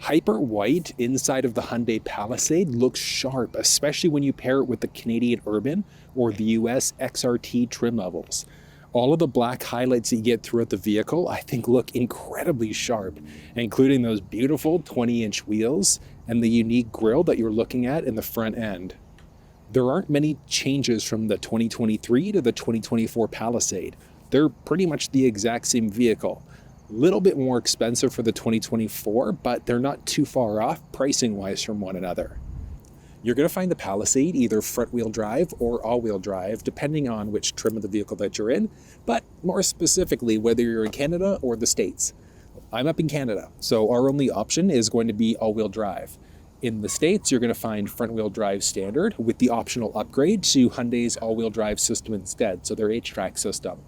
Hyper white inside of the Hyundai Palisade looks sharp, especially when you pair it with the Canadian Urban or the US XRT trim levels. All of the black highlights that you get throughout the vehicle, I think, look incredibly sharp, including those beautiful 20-inch wheels and the unique grille that you're looking at in the front end. There aren't many changes from the 2023 to the 2024 Palisade. They're pretty much the exact same vehicle. A little bit more expensive for the 2024, but they're not too far off pricing-wise from one another. You're going to find the Palisade either front-wheel drive or all-wheel drive, depending on which trim of the vehicle that you're in, but more specifically, whether you're in Canada or the States. I'm up in Canada, so our only option is going to be all-wheel drive. In the States, you're going to find front-wheel drive standard with the optional upgrade to Hyundai's all-wheel drive system instead, so their H-Track system.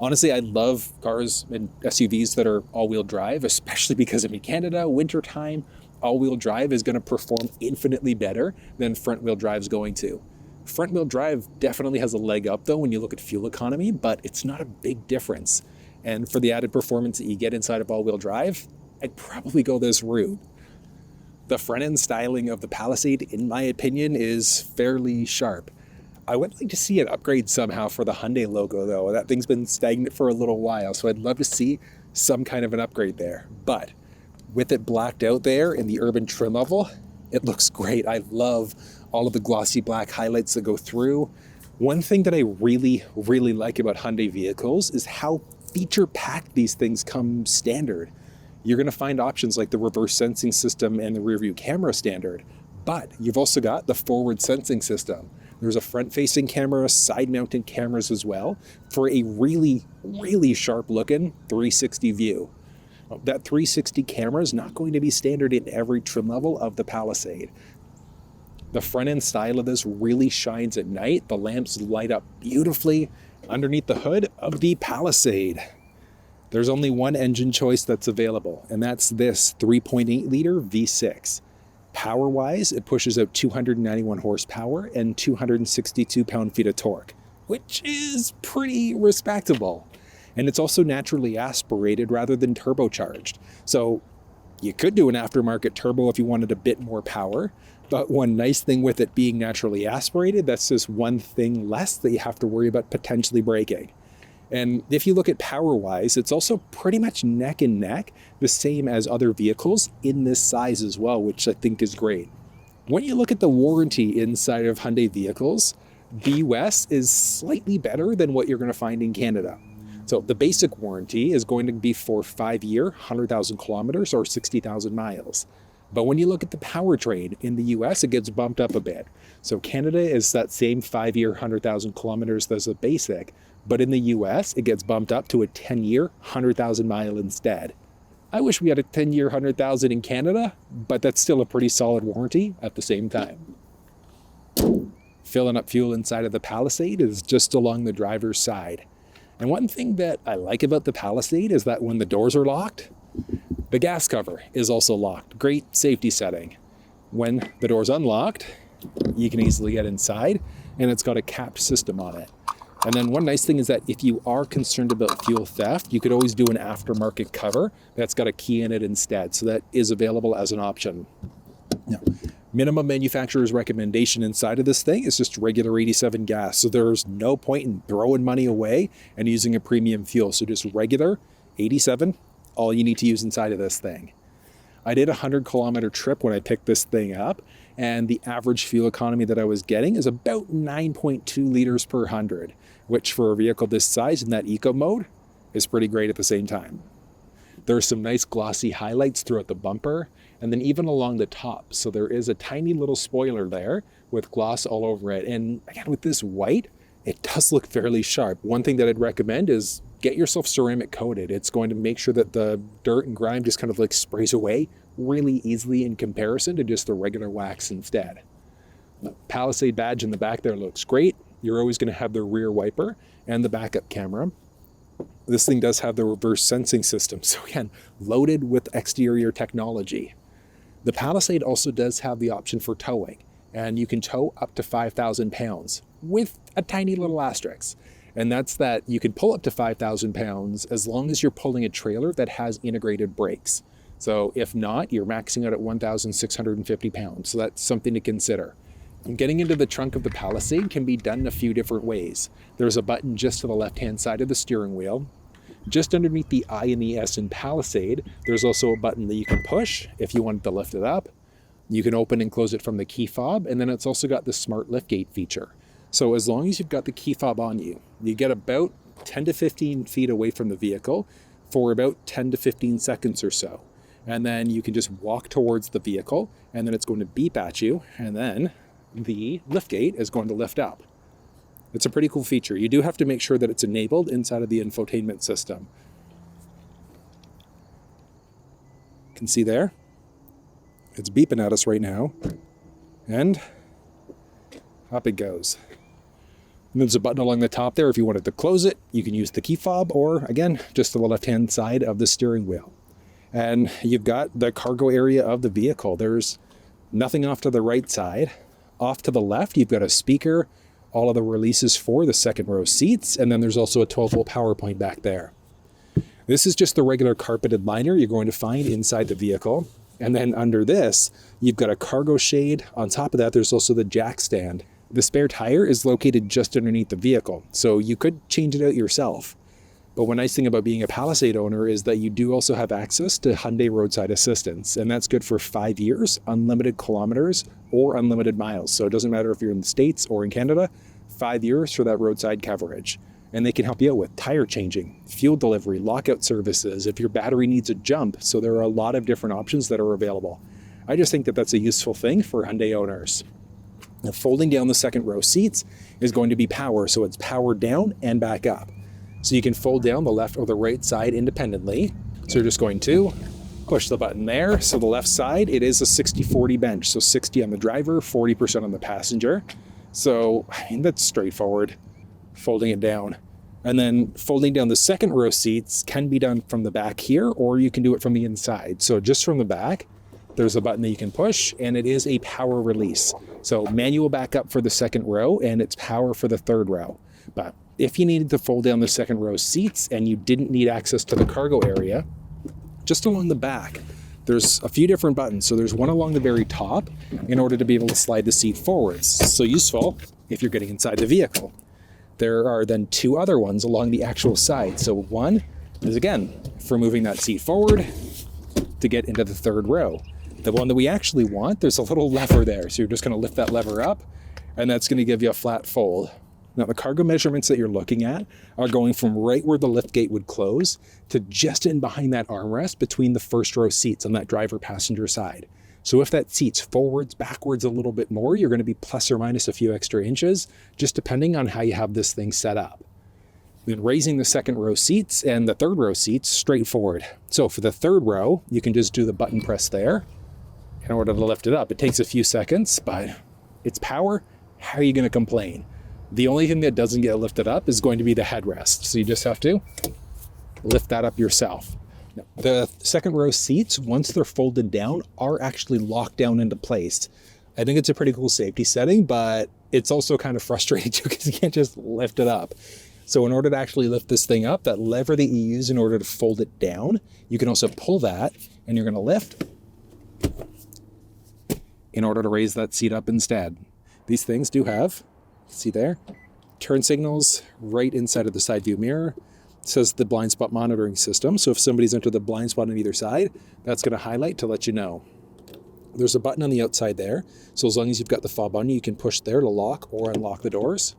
Honestly, I love cars and SUVs that are all-wheel drive, especially because I'm in Canada, wintertime, all-wheel drive is going to perform infinitely better than front-wheel drive is going to. Front-wheel drive definitely has a leg up, though, when you look at fuel economy, but it's not a big difference. And for the added performance that you get inside of all-wheel drive, I'd probably go this route. The front-end styling of the Palisade, in my opinion, is fairly sharp. I would like to see an upgrade somehow for the Hyundai logo, though. That thing's been stagnant for a little while, so I'd love to see some kind of an upgrade there. But with it blacked out there in the urban trim level, it looks great. I love all of the glossy black highlights that go through. One thing that I really, really like about Hyundai vehicles is how feature-packed these things come standard. You're going to find options like the reverse sensing system and the rear view camera standard, but you've also got the forward sensing system. There's a front-facing camera, side-mounted cameras as well, for a really, really sharp-looking 360 view. That 360 camera is not going to be standard in every trim level of the Palisade. The front-end style of this really shines at night. The lamps light up beautifully underneath the hood of the Palisade. There's only one engine choice that's available, and that's this 3.8-liter V6. Power-wise, it pushes out 291 horsepower and 262 pound-feet of torque, which is pretty respectable. And it's also naturally aspirated rather than turbocharged. So you could do an aftermarket turbo if you wanted a bit more power, but one nice thing with it being naturally aspirated, that's just one thing less that you have to worry about potentially breaking. And if you look at power-wise, it's also pretty much neck and neck, the same as other vehicles in this size as well, which I think is great. When you look at the warranty inside of Hyundai vehicles, the US is slightly better than what you're going to find in Canada. So the basic warranty is going to be for 5-year, 100,000 kilometers or 60,000 miles. But when you look at the powertrain in the US, it gets bumped up a bit. So Canada is that same 5-year, 100,000 kilometers as a basic, but in the US, it gets bumped up to a 10-year, 100,000 mile instead. I wish we had a 10-year, 100,000 in Canada, but that's still a pretty solid warranty at the same time. Filling up fuel inside of the Palisade is just along the driver's side. And one thing that I like about the Palisade is that when the doors are locked, the gas cover is also locked. Great safety setting. When the door's unlocked, you can easily get inside, and it's got a capped system on it. And then one nice thing is that if you are concerned about fuel theft, you could always do an aftermarket cover that's got a key in it instead. So that is available as an option. Now, minimum manufacturer's recommendation inside of this thing is just regular 87 gas. So there's no point in throwing money away and using a premium fuel. So just regular 87, all you need to use inside of this thing. I did a 100-kilometer trip when I picked this thing up, and the average fuel economy that I was getting is about 9.2 liters per 100, which for a vehicle this size in that eco mode is pretty great at the same time. There are some nice glossy highlights throughout the bumper, and then even along the top. So there is a tiny little spoiler there with gloss all over it. And again, with this white, it does look fairly sharp. One thing that I'd recommend is get yourself ceramic coated. It's going to make sure that the dirt and grime just kind of like sprays away really easily in comparison to just the regular wax instead. The Palisade badge in the back there looks great. You're always going to have the rear wiper and the backup camera. This thing does have the reverse sensing system, so again, loaded with exterior technology. The Palisade also does have the option for towing, and you can tow up to 5,000 pounds with a tiny little asterisk. And that's that you can pull up to 5,000 pounds as long as you're pulling a trailer that has integrated brakes. So if not, you're maxing out at 1,650 pounds. So that's something to consider. And getting into the trunk of the Palisade can be done in a few different ways. There's a button just to the left-hand side of the steering wheel. Just underneath the I and the S in Palisade, there's also a button that you can push if you wanted to lift it up. You can open and close it from the key fob, and then it's also got the smart liftgate feature. So as long as you've got the key fob on you, you get about 10 to 15 feet away from the vehicle for about 10 to 15 seconds or so. And then you can just walk towards the vehicle, and then it's going to beep at you, and then the liftgate is going to lift up. It's a pretty cool feature. You do have to make sure that it's enabled inside of the infotainment system. You can see there, it's beeping at us right now, and up it goes. And there's a button along the top there. If you wanted to close it, you can use the key fob, or again, just to the left-hand side of the steering wheel. And you've got the cargo area of the vehicle. There's nothing off to the right side. Off to the left, you've got a speaker, all of the releases for the second row seats, and then there's also a 12-volt power point back there. This is just the regular carpeted liner you're going to find inside the vehicle. And then under this, you've got a cargo shade. On top of that, there's also the jack stand. The spare tire is located just underneath the vehicle, so you could change it out yourself. But one nice thing about being a Palisade owner is that you do also have access to Hyundai roadside assistance, and that's good for 5 years, unlimited kilometers, or unlimited miles. So it doesn't matter if you're in the States or in Canada, 5 years for that roadside coverage. And they can help you out with tire changing, fuel delivery, lockout services, if your battery needs a jump. So there are a lot of different options that are available. I just think that that's a useful thing for Hyundai owners. Now, folding down the second row seats is going to be power, so it's powered down and back up. So you can fold down the left or the right side independently. So you're just going to push the button there. So the left side, it is a 60-40 bench. So 60 on the driver, 40% on the passenger. So I mean, that's straightforward, folding it down. And then folding down the second row seats can be done from the back here, or you can do it from the inside. So just from the back, there's a button that you can push, and it is a power release. So manual backup for the second row, and it's power for the third row. But if you needed to fold down the second row seats and you didn't need access to the cargo area, just along the back, there's a few different buttons. So there's one along the very top in order to be able to slide the seat forwards. So useful if you're getting inside the vehicle. There are then two other ones along the actual side. So one is, again, for moving that seat forward to get into the third row. The one that we actually want, there's a little lever there. So you're just going to lift that lever up, and that's going to give you a flat fold. Now, the cargo measurements that you're looking at are going from right where the liftgate would close to just in behind that armrest between the first row seats on that driver-passenger side. So if that seat's forwards, backwards a little bit more, you're going to be plus or minus a few extra inches, just depending on how you have this thing set up. Then raising the second row seats and the third row seats, straightforward. So for the third row, you can just do the button press there in order to lift it up. It takes a few seconds, but it's power. How are you going to complain? The only thing that doesn't get lifted up is going to be the headrest. So you just have to lift that up yourself. Now, the second row seats, once they're folded down, are actually locked down into place. I think it's a pretty cool safety setting, but it's also kind of frustrating too because you can't just lift it up. So in order to actually lift this thing up, that lever that you use in order to fold it down, you can also pull that and you're going to lift in order to raise that seat up instead. These things do have, see there, turn signals right inside of the side view mirror. It says the blind spot monitoring system. So if somebody's entered the blind spot on either side, that's going to highlight to let you know. There's a button on the outside there. So as long as you've got the fob on, you can push there to lock or unlock the doors.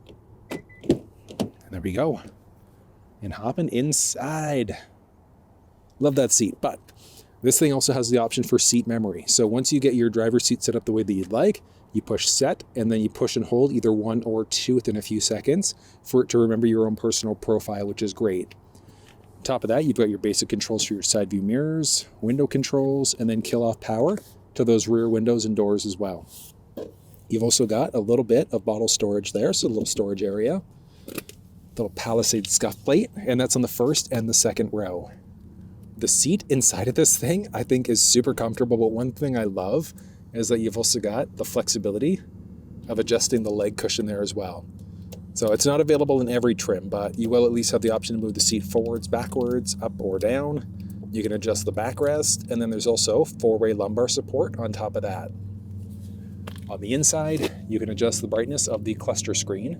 And there we go. And hopping inside. Love that seat. But this thing also has the option for seat memory. So once you get your driver's seat set up the way that you'd like, you push set, and then you push and hold either 1 or 2 within a few seconds for it to remember your own personal profile, which is great. On top of that, you've got your basic controls for your side view mirrors, window controls, and then kill off power to those rear windows and doors as well. You've also got a little bit of bottle storage there, so a little storage area. Little Palisade scuff plate, and that's on the first and the second row. The seat inside of this thing, I think, is super comfortable, but one thing I love is that you've also got the flexibility of adjusting the leg cushion there as well. So it's not available in every trim, but you will at least have the option to move the seat forwards, backwards, up or down. You can adjust the backrest, and then there's also 4-way lumbar support on top of that. On the inside, you can adjust the brightness of the cluster screen.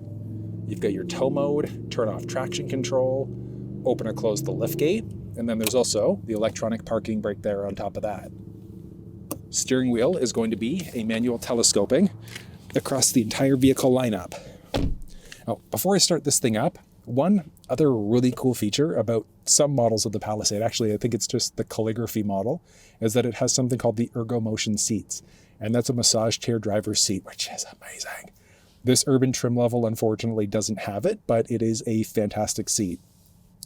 You've got your tow mode, turn off traction control, open or close the liftgate, and then there's also the electronic parking brake there on top of that. Steering wheel is going to be a manual telescoping across the entire vehicle lineup. Now, before I start this thing up, one other really cool feature about some models of the Palisade, actually I think it's just the calligraphy model, is that it has something called the Ergo Motion seats. And that's a massage chair driver's seat, which is amazing. This urban trim level unfortunately doesn't have it, but it is a fantastic seat.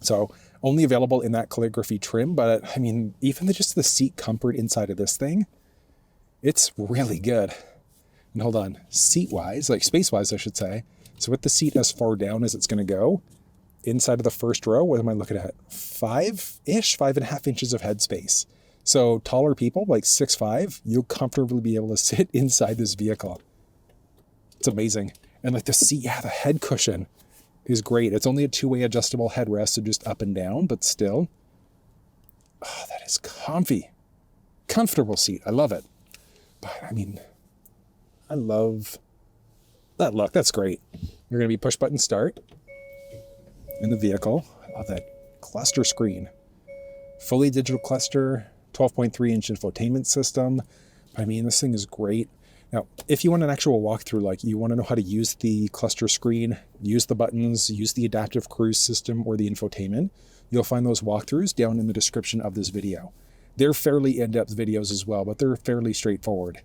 So only available in that calligraphy trim, but I mean, even just the seat comfort inside of this thing, it's really good. And hold on, seat-wise, like space-wise I should say, so with the seat as far down as it's going to go, inside of the first row, what am I looking at? 5.5 inches of headspace. So taller people, like 6'5", you'll comfortably be able to sit inside this vehicle. It's amazing. And like the seat, yeah, the head cushion is great. It's only a 2-way adjustable headrest, so just up and down, but still, oh, that is comfy. Comfortable seat. I love it. But I mean, I love that look. That's great. You're going to be push button start in the vehicle. I love that cluster screen. Fully digital cluster, 12.3-inch infotainment system. I mean, this thing is great. Now, if you want an actual walkthrough, like you want to know how to use the cluster screen, use the buttons, use the adaptive cruise system or the infotainment, you'll find those walkthroughs down in the description of this video. They're fairly in-depth videos as well, but they're fairly straightforward.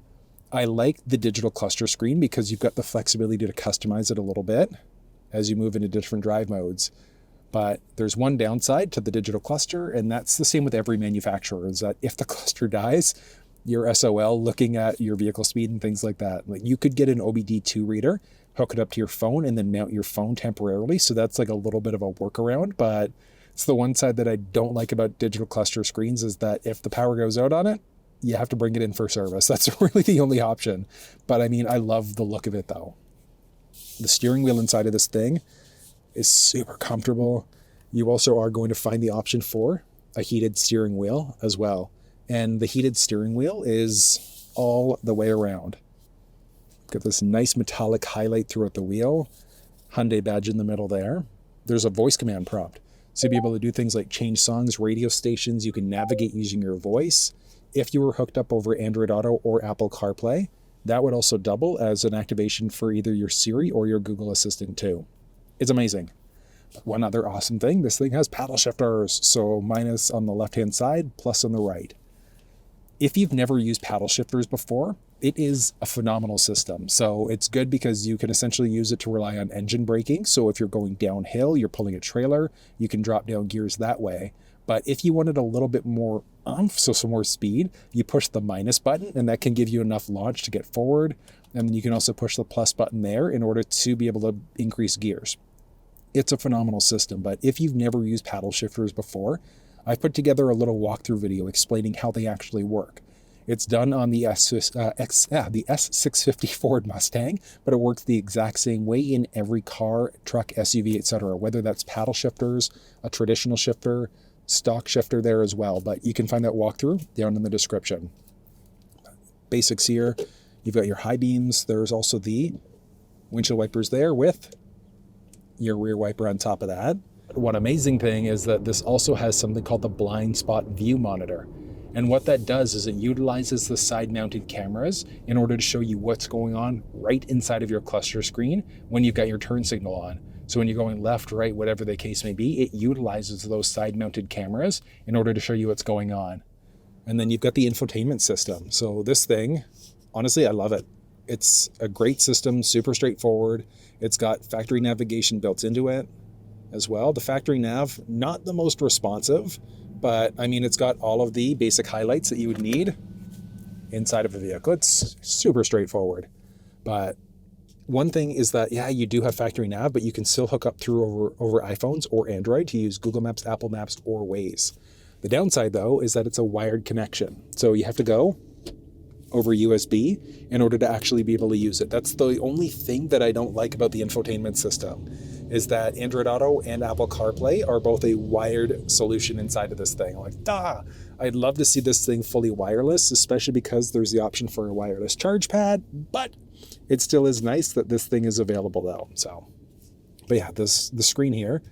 I like the digital cluster screen because you've got the flexibility to customize it a little bit as you move into different drive modes. But there's one downside to the digital cluster, and that's the same with every manufacturer, is that if the cluster dies, you're SOL looking at your vehicle speed and things like that. Like you could get an OBD2 reader, hook it up to your phone, and then mount your phone temporarily. So that's like a little bit of a workaround, but it's the one side that I don't like about digital cluster screens is that if the power goes out on it, you have to bring it in for service. That's really the only option. But I mean, I love the look of it though. The steering wheel inside of this thing is super comfortable. You also are going to find the option for a heated steering wheel as well. And the heated steering wheel is all the way around. Got this nice metallic highlight throughout the wheel. Hyundai badge in the middle there. There's a voice command prompt. So you'll be able to do things like change songs, radio stations. You can navigate using your voice. If you were hooked up over Android Auto or Apple CarPlay, that would also double as an activation for either your Siri or your Google Assistant too. It's amazing. But one other awesome thing, this thing has paddle shifters. So minus on the left-hand side, plus on the right. If you've never used paddle shifters before, it is a phenomenal system. So it's good because you can essentially use it to rely on engine braking. So if you're going downhill, you're pulling a trailer, you can drop down gears that way. But if you wanted a little bit more oomph, so some more speed, you push the minus button and that can give you enough launch to get forward. And then you can also push the plus button there in order to be able to increase gears. It's a phenomenal system, but if you've never used paddle shifters before, I've put together a little walkthrough video explaining how they actually work. It's done on the S650 Ford Mustang, but it works the exact same way in every car, truck, SUV, etc. Whether that's paddle shifters, a traditional shifter, stock shifter there as well. But you can find that walkthrough down in the description. Basics here, you've got your high beams. There's also the windshield wipers there with your rear wiper on top of that. One amazing thing is that this also has something called the blind spot view monitor. And what that does is it utilizes the side-mounted cameras in order to show you what's going on right inside of your cluster screen when you've got your turn signal on. So when you're going left, right, whatever the case may be, it utilizes those side-mounted cameras in order to show you what's going on. And then you've got the infotainment system. So this thing, honestly, I love it. It's a great system, super straightforward. It's got factory navigation built into it as well. The factory nav, not the most responsive, but I mean, it's got all of the basic highlights that you would need inside of a vehicle. It's super straightforward. But one thing is that, yeah, you do have factory nav, but you can still hook up through over iPhones or Android to use Google Maps, Apple Maps, or Waze. The downside, though, is that it's a wired connection. So you have to go over USB in order to actually be able to use it. That's the only thing that I don't like about the infotainment system, is that Android Auto and Apple CarPlay are both a wired solution inside of this thing. I'm like, I'd love to see this thing fully wireless, especially because there's the option for a wireless charge pad, but it still is nice that this thing is available though. So, but yeah, the screen here,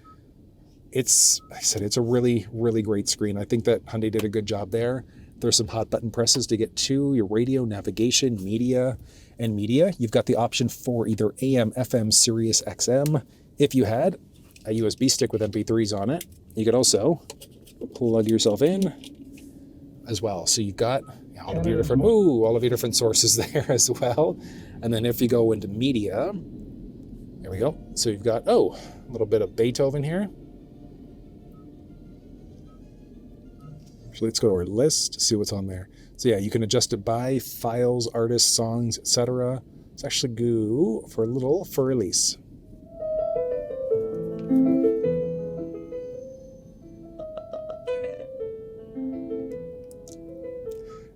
like I said, it's a really, really great screen. I think that Hyundai did a good job there. There's some hot button presses to get to your radio, navigation, media, and media. You've got the option for either AM, FM, Sirius XM. If you had a USB stick with MP3s on it, you could also plug yourself in as well. So you've got all of your different sources there as well. And then if you go into media, there we go. So you've got, a little bit of Beethoven here. Actually, let's go to our list, see what's on there. So yeah, you can adjust it by files, artists, songs, etc. Let's actually go for release.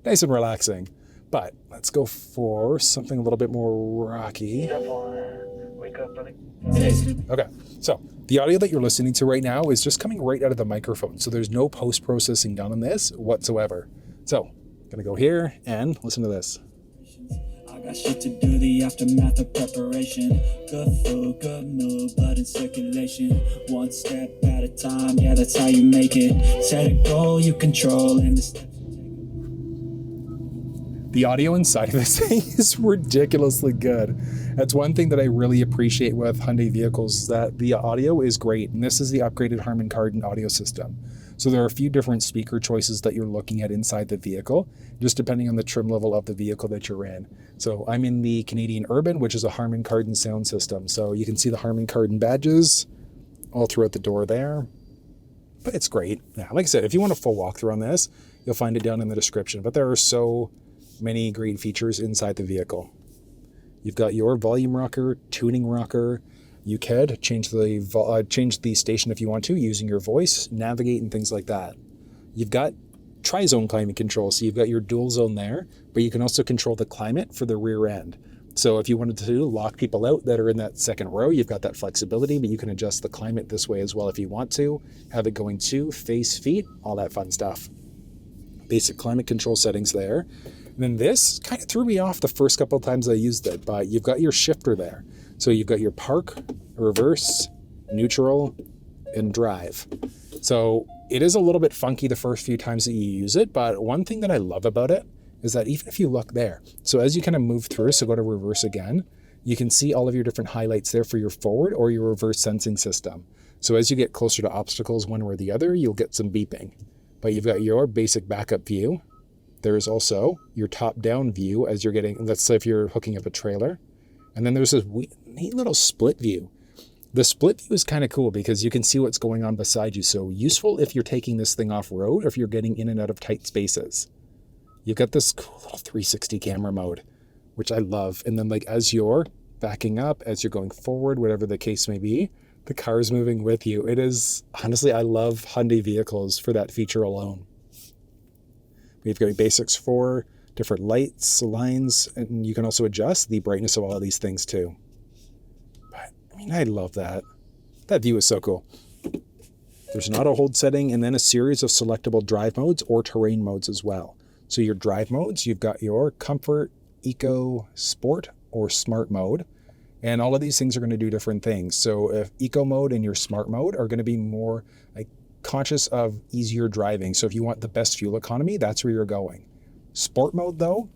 Nice and relaxing. But let's go for something a little bit more rocky. Okay, so the audio that you're listening to right now is just coming right out of the microphone. So there's no post-processing done on this whatsoever. So I'm gonna go here and listen to this. I got shit to do, the aftermath of preparation. Good food, good mood, blood in circulation. One step at a time, yeah, that's how you make it. Set a goal you control and the steps. The audio inside of this thing is ridiculously good. That's one thing that I really appreciate with Hyundai vehicles, is that the audio is great. And this is the upgraded Harman Kardon audio system. So there are a few different speaker choices that you're looking at inside the vehicle, just depending on the trim level of the vehicle that you're in. So I'm in the Canadian Urban, which is a Harman Kardon sound system. So you can see the Harman Kardon badges all throughout the door there. But it's great. Yeah, like I said, if you want a full walkthrough on this, you'll find it down in the description. But there are so many great features inside the vehicle. You've got your volume rocker, tuning rocker. You could change the station if you want to using your voice, navigate and things like that. You've got tri-zone climate control, so you've got your dual zone there, but you can also control the climate for the rear end. So if you wanted to lock people out that are in that second row, you've got that flexibility, but you can adjust the climate this way as well if you want to. Have it going to face, feet, all that fun stuff. Basic climate control settings there. And then this kind of threw me off the first couple of times I used it, but you've got your shifter there. So you've got your park, reverse, neutral, and drive. So it is a little bit funky the first few times that you use it, but one thing that I love about it is that even if you look there, so as you kind of move through, so go to reverse again, you can see all of your different highlights there for your forward or your reverse sensing system. So as you get closer to obstacles one way or the other, you'll get some beeping. But you've got your basic backup view. There's also your top-down view as you're getting, let's say if you're hooking up a trailer. And then there's this neat little split view. The split view is kind of cool because you can see what's going on beside you. So useful if you're taking this thing off-road or if you're getting in and out of tight spaces. You've got this cool little 360 camera mode, which I love. And then like as you're backing up, as you're going forward, whatever the case may be, the car is moving with you. It is, honestly, I love Hyundai vehicles for that feature alone. We've got basics for different lights, lines, and you can also adjust the brightness of all of these things too. But I mean, I love that. That view is so cool. There's an auto hold setting and then a series of selectable drive modes or terrain modes as well. So your drive modes, you've got your comfort, eco, sport, or smart mode. And all of these things are going to do different things. So if eco mode and your smart mode are going to be more like conscious of easier driving. So if you want the best fuel economy, that's where you're going. Sport mode though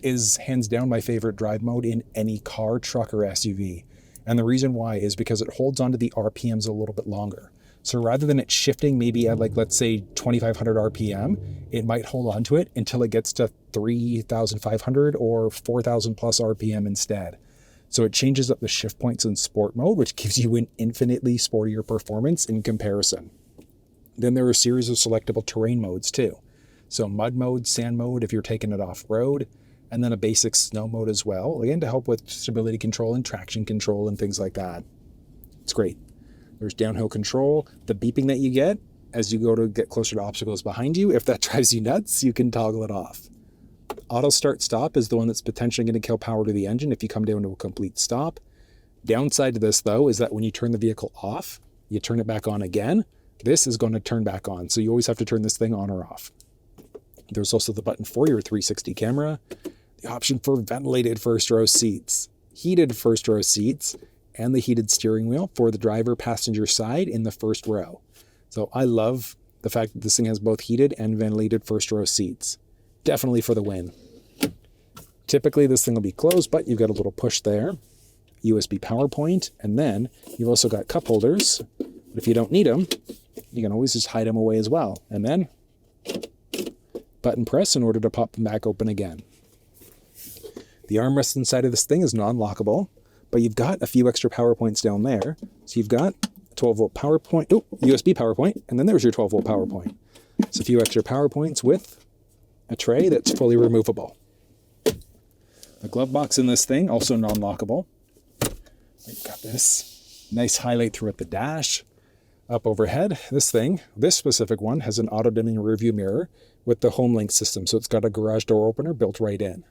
is hands down my favorite drive mode in any car, truck, or SUV. And the reason why is because it holds onto the RPMs a little bit longer. So rather than it shifting maybe at like, let's say 2,500 RPM, it might hold on to it until it gets to 3,500 or 4,000 plus RPM instead. So it changes up the shift points in sport mode, which gives you an infinitely sportier performance in comparison. Then there are a series of selectable terrain modes too. So mud mode, sand mode, if you're taking it off-road, and then a basic snow mode as well, again, to help with stability control and traction control and things like that. It's great. There's downhill control. The beeping that you get as you go to get closer to obstacles behind you, if that drives you nuts, you can toggle it off. Auto start stop is the one that's potentially going to kill power to the engine if you come down to a complete stop. Downside to this, though, is that when you turn the vehicle off, you turn it back on again, this is going to turn back on. So you always have to turn this thing on or off. There's also the button for your 360 camera, the option for ventilated first row seats, heated first row seats, and the heated steering wheel for the driver passenger side in the first row. So I love the fact that this thing has both heated and ventilated first row seats. Definitely for the win. Typically this thing will be closed, but you've got a little push there, USB power point, and then you've also got cup holders. But if you don't need them, you can always just hide them away as well. And then button press in order to pop them back open again. The armrest inside of this thing is non-lockable, but you've got a few extra power points down there. So you've got a 12-volt power point, USB power point, and then there's your 12-volt power point. So a few extra power points with a tray that's fully removable. The glove box in this thing, also non-lockable. We've got this nice highlight throughout the dash. Up overhead, this specific one, has an auto-dimming rearview mirror with the HomeLink system, so it's got a garage door opener built right in.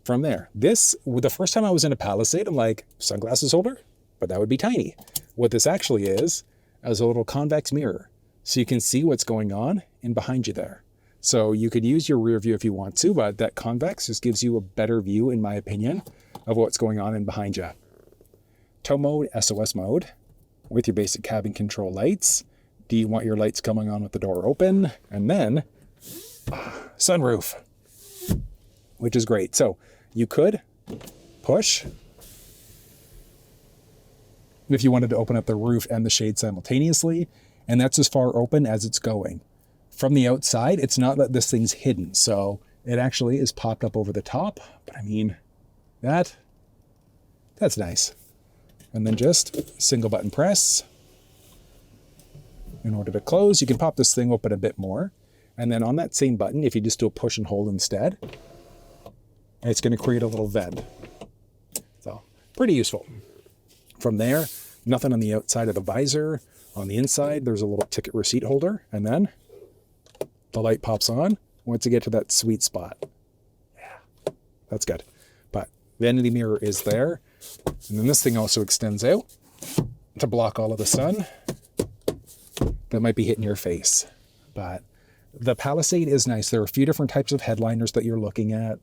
From there, the first time I was in a Palisade, I'm like, sunglasses holder? But that would be tiny. What this actually is a little convex mirror, so you can see what's going on in behind you there. So you could use your rear view if you want to, but that convex just gives you a better view, in my opinion, of what's going on in behind you. Tow mode, SOS mode, with your basic cabin control lights. Do you want your lights coming on with the door open? And then sunroof, which is great. So you could push if you wanted to open up the roof and the shade simultaneously, and that's as far open as it's going. From the outside, it's not that this thing's hidden, so it actually is popped up over the top. But I mean, that's nice. And then just single button press. In order to close, you can pop this thing open a bit more. And then on that same button, if you just do a push and hold instead, it's going to create a little vent. So pretty useful. From there, nothing on the outside of the visor. On the inside, there's a little ticket receipt holder. And then the light pops on once you get to that sweet spot. Yeah, that's good. But vanity mirror is there. And then this thing also extends out to block all of the sun that might be hitting your face. But the Palisade is nice. There are a few different types of headliners that you're looking at.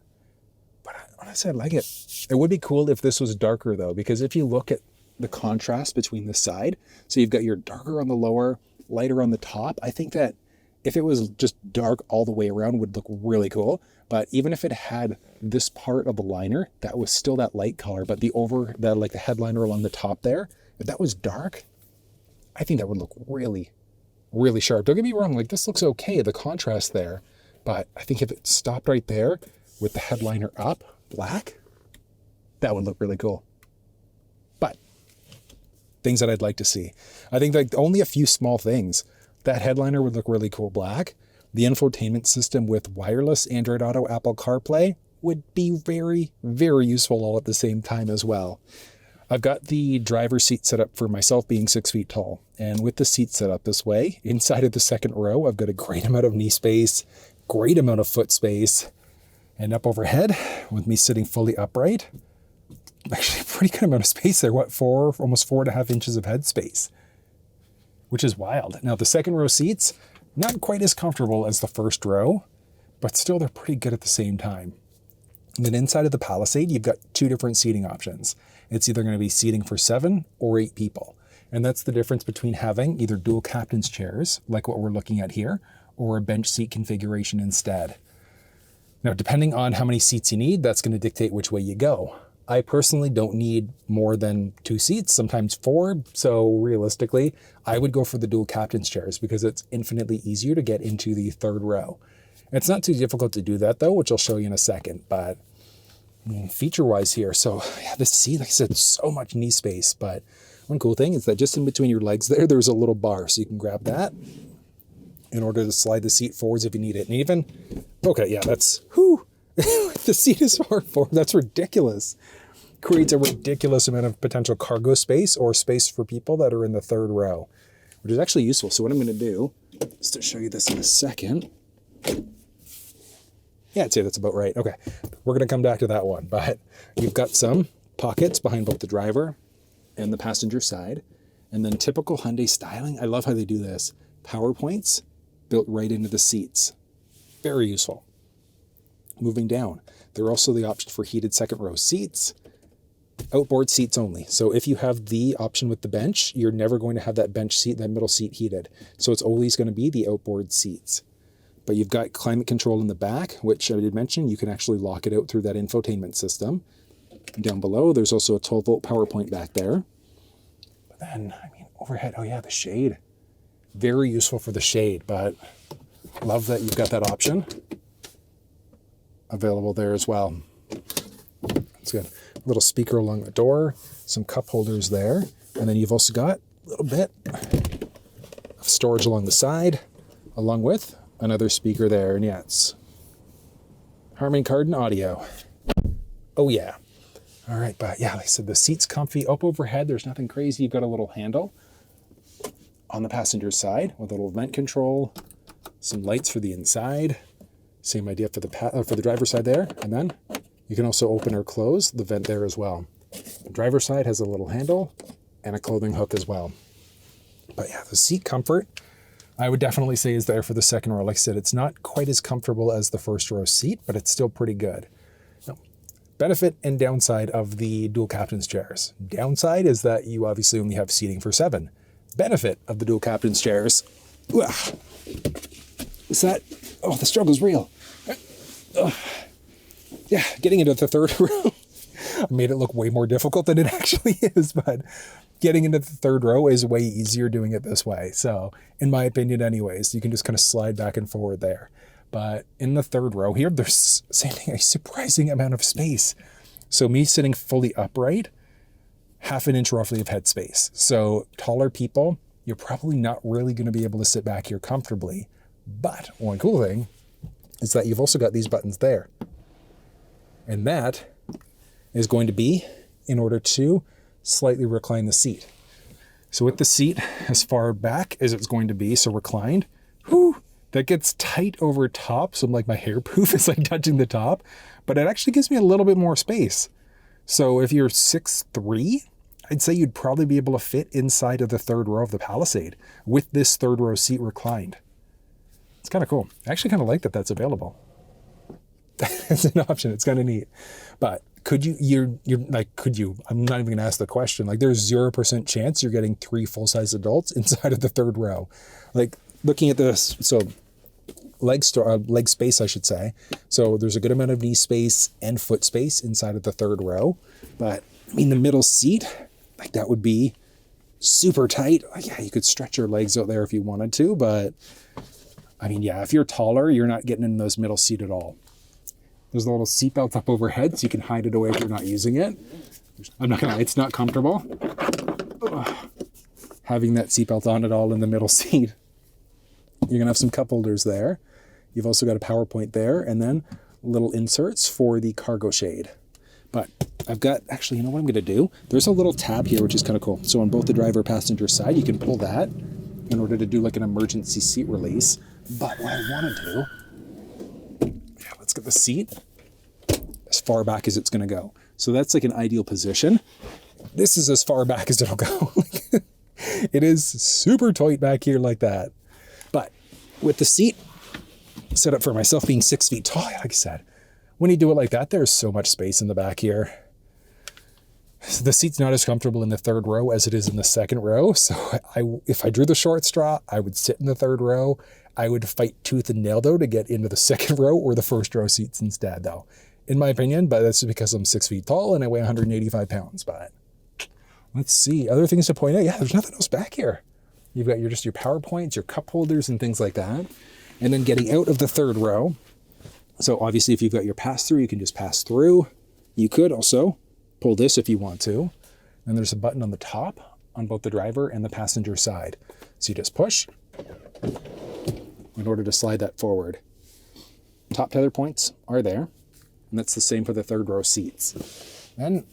But honestly, I like it. It would be cool if this was darker though, because if you look at the contrast between the side, so you've got your darker on the lower, lighter on the top, I think that if it was just dark all the way around, it would look really cool. But even if it had this part of the liner, that was still that light color, but like the headliner along the top there, if that was dark, I think that would look really, really sharp. Don't get me wrong, like this looks okay, the contrast there, but I think if it stopped right there with the headliner up, black, that would look really cool. But things that I'd like to see. I think like only a few small things. That headliner would look really cool black. The infotainment system with wireless Android Auto, Apple CarPlay would be very, very useful all at the same time as well. I've got the driver's seat set up for myself being 6 feet tall. And with the seat set up this way, inside of the second row, I've got a great amount of knee space, great amount of foot space. And up overhead, with me sitting fully upright, actually a pretty good amount of space there. Almost 4.5 inches of head space, which is wild. Now the second row seats, not quite as comfortable as the first row, but still they're pretty good at the same time. And then inside of the Palisade, you've got 2 different seating options. It's either going to be seating for 7 or 8 people. And that's the difference between having either dual captain's chairs, like what we're looking at here, or a bench seat configuration instead. Now, depending on how many seats you need, that's going to dictate which way you go. I personally don't need more than 2 seats, sometimes 4. So realistically, I would go for the dual captain's chairs because it's infinitely easier to get into the third row. It's not too difficult to do that though, which I'll show you in a second, but feature-wise here. So yeah, this seat, like I said, so much knee space, but one cool thing is that just in between your legs there's a little bar, so you can grab that in order to slide the seat forwards if you need it. And even, okay, yeah, that's, the seat is far forward. That's ridiculous. Creates a ridiculous amount of potential cargo space or space for people that are in the third row, which is actually useful. So what I'm going to do is to show you this in a second. Yeah, I'd say that's about right. Okay, we're going to come back to that one, but you've got some pockets behind both the driver and the passenger side. And then typical Hyundai styling, I love how they do this. Power points built right into the seats. Very useful. Moving down, there are also the option for heated second row seats. Outboard seats only. So if you have the option with the bench, you're never going to have that bench seat, that middle seat heated. So it's always going to be the outboard seats. But you've got climate control in the back, which I did mention, you can actually lock it out through that infotainment system. And down below, there's also a 12-volt power point back there. But then, I mean, overhead, oh yeah, the shade. Very useful for the shade, but love that you've got that option available there as well. It's good. Little speaker along the door, some cup holders there, and then you've also got a little bit of storage along the side, along with another speaker there, and yeah, it's Harman Kardon audio. Oh yeah. All right, but yeah, like I said, the seat's comfy. Up overhead, there's nothing crazy. You've got a little handle on the passenger side with a little vent control, some lights for the inside. Same idea for the driver's side there, and then you can also open or close the vent there as well. The driver's side has a little handle and a clothing hook as well. But yeah, the seat comfort, I would definitely say is there for the second row. Like I said, it's not quite as comfortable as the first row seat, but it's still pretty good. Now, benefit and downside of the dual captain's chairs. Downside is that you obviously only have seating for 7. Benefit of the dual captain's chairs. Is that, oh, the struggle's real. Yeah, getting into the third row made it look way more difficult than it actually is, but getting into the third row is way easier doing it this way. So in my opinion anyways, you can just kind of slide back and forward there. But in the third row here, there's same thing, a surprising amount of space. So me sitting fully upright, half an inch roughly of headspace. So taller people, you're probably not really going to be able to sit back here comfortably. But one cool thing is that you've also got these buttons there. And that is going to be in order to slightly recline the seat. So with the seat as far back as it's going to be, so reclined, that gets tight over top. So like my hair poof is like touching the top, but it actually gives me a little bit more space. So if you're 6'3", I'd say you'd probably be able to fit inside of the third row of the Palisade with this third row seat reclined. It's kind of cool. I actually kind of like that that's available. It's an option. It's kind of neat. But could you, I'm not even going to ask the question. Like there's 0% chance you're getting 3 full-size adults inside of the third row. Like looking at this, so leg space, I should say. So there's a good amount of knee space and foot space inside of the third row. But I mean, the middle seat, like that would be super tight. Like, yeah, you could stretch your legs out there if you wanted to, but I mean, yeah, if you're taller, you're not getting in those middle seat at all. There's a little seat belt up overhead, so you can hide it away if you're not using it. I'm not gonna lie, it's not comfortable. Having that seat belt on at all in the middle seat. You're gonna have some cup holders there. You've also got a power point there, and then little inserts for the cargo shade. But I've got, actually, you know what I'm gonna do? There's a little tab here, which is kind of cool. So on both the driver passenger side, you can pull that in order to do like an emergency seat release. But what I wanna do, let's get the seat as far back as it's going to go. So that's like an ideal position. This is as far back as it'll go. It is super tight back here like that. But with the seat set up for myself being 6 feet tall, like I said, when you do it like that, there's so much space in the back here. So the seat's not as comfortable in the third row as it is in the second row. So if I drew the short straw, I would sit in the third row. I would fight tooth and nail, though, to get into the second row or the first row seats instead, though, in my opinion. But that's because I'm 6 feet tall and I weigh 185 pounds. But let's see. Other things to point out. Yeah, there's nothing else back here. You've got your power points, your cup holders and things like that. And then getting out of the third row. So obviously, if you've got your pass-through, you can just pass through. You could also pull this if you want to. And there's a button on the top on both the driver and the passenger side. So you just push in order to slide that forward. Top tether points are there, and that's the same for the third row seats. And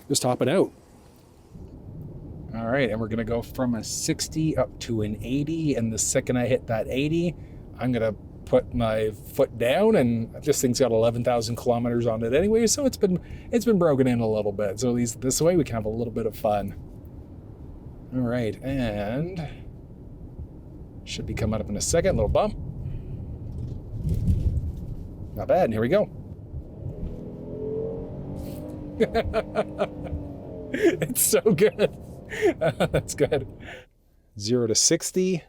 just top it out. All right, and we're gonna go from a 60 up to an 80, and the second I hit that 80, I'm gonna put my foot down, and this thing's got 11,000 kilometers on it anyway, so it's been broken in a little bit. So at least this way we can have a little bit of fun. All right, and should be coming up in a second. Little bump. Not bad. Here we go. It's so good. That's good. 0 to 60,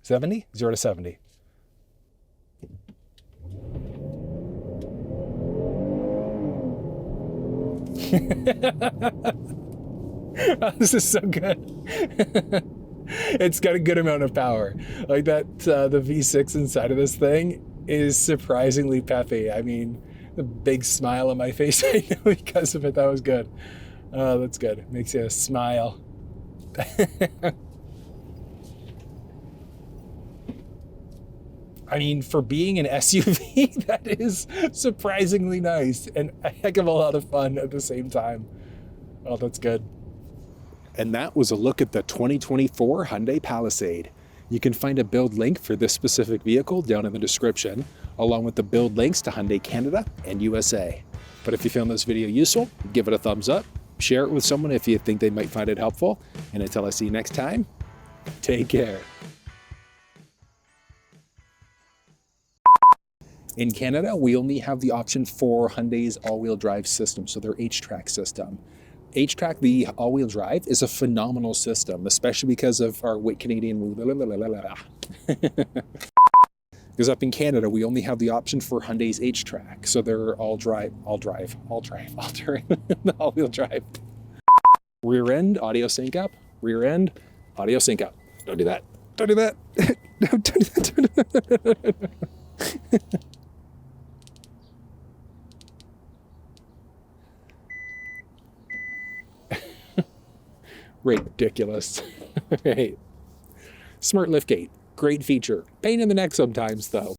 70, 0 to 70. This is so good. It's got a good amount of power. Like that, the V6 inside of this thing is surprisingly peppy. I mean, the big smile on my face right now because of it. That was good. That's good. It makes you smile. I mean, for being an SUV, that is surprisingly nice and a heck of a lot of fun at the same time. Oh, that's good. And that was a look at the 2024 Hyundai Palisade. You can find a build link for this specific vehicle down in the description, along with the build links to Hyundai Canada and USA. But if you found this video useful, give it a thumbs up, share it with someone if you think they might find it helpful, and until I see you next time, take care. In Canada, we only have the option for Hyundai's all-wheel drive system, so their H-Track system. H-Track, the all-wheel drive, is a phenomenal system, especially because of our Canadian. Because up in Canada, we only have the option for Hyundai's H-Track, so they're all-wheel drive. Rear end, audio sync up. Rear end, audio sync up. Don't do that. Don't do that. No, don't do that. Ridiculous. Right. Smart liftgate. Great feature. Pain in the neck sometimes, though.